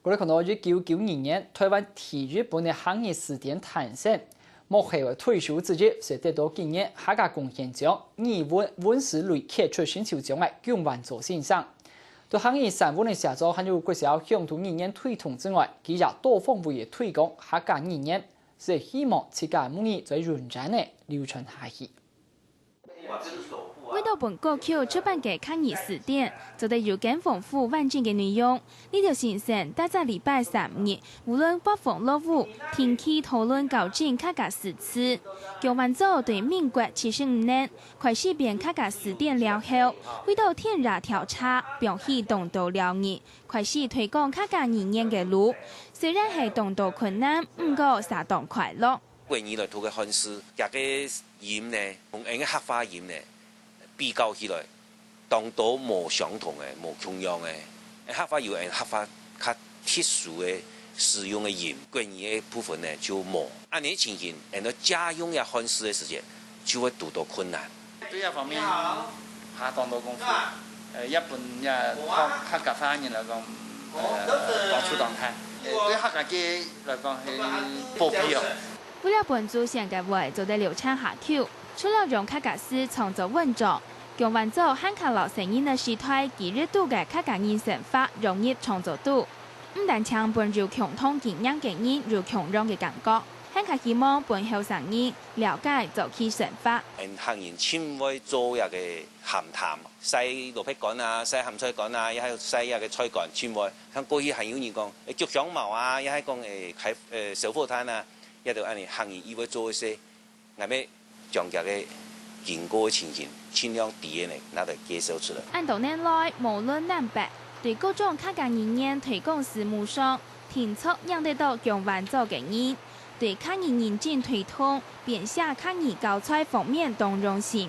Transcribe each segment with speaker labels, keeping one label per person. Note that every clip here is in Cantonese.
Speaker 1: 我哋看到1992年台湾体育本的行业试点诞生，幕后嘅退休之际，是得到今年客家贡献奖、温室类杰出选手奖嘅姜万座先生。对行业3稳嘅写作，还有国小乡土语言推动之外，佢也多方位嘅推广客家语言，是希望自家母语在认真嘅流传下去。
Speaker 2: 为到本国口出版嘅抗议词典，就得有更丰富完整嘅内容。呢条线上，大家礼拜3日，无论北风落雨，天气讨论校正客家诗词。姜万座对民国75年开始编客家词典了后，为到天热调查，表现动到了义，开始推广客家语言嘅路。虽然系动到困难，不过相当快乐。
Speaker 3: 过年来读嘅汉诗，也个音呢，同嘅客家音呢。比較起來，當到無相同嘅、無同樣嘅，客家有客家較特殊嘅使用嘅音，國語嘅部分呢就冇。按呢情形，到家用嘅漢詩嘅時間，就會讀到困難。
Speaker 4: 對一方面下當到功夫，一般也客家方言嚟講，當初當態，對客家嘅嚟講係普遍。
Speaker 2: 為了本組成嘅會就得流暢下口。除了用客家詩創作文章，姜萬座和客家聲音的時代，今日度嘅客家人生法融入創作度，唔但將本有共同經驗嘅人如共融嘅感覺，更加希望本後生人了解早期生法。
Speaker 3: 行人千會做一個鹹淡，洗蘿蔔乾啊，洗鹹菜乾啊，一係洗一個菜乾，全部像過去係有人講竹香茅啊，一係講開小火炭啊，一度按你行人以為做一些係咩？將佢嘅經過情形，盡量啲嘢嚟拿嚟介紹出來。
Speaker 2: 按多年來，無論南北，對各種客家語言推廣事務上，天促讓得到姜萬座嘅人，對客語認真推動，編寫客語教材方面當用心。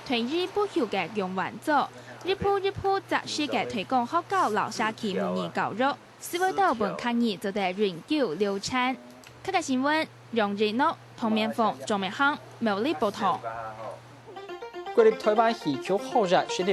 Speaker 2: 推日不休嘅姜萬座，日鋪雜誌嘅推廣學校留下其母語教育，使為到本客語就得永久流傳。客家新聞，楊瑞諾、唐面鳳、莊明康、苗栗報道。
Speaker 1: 國立台灣戲曲學院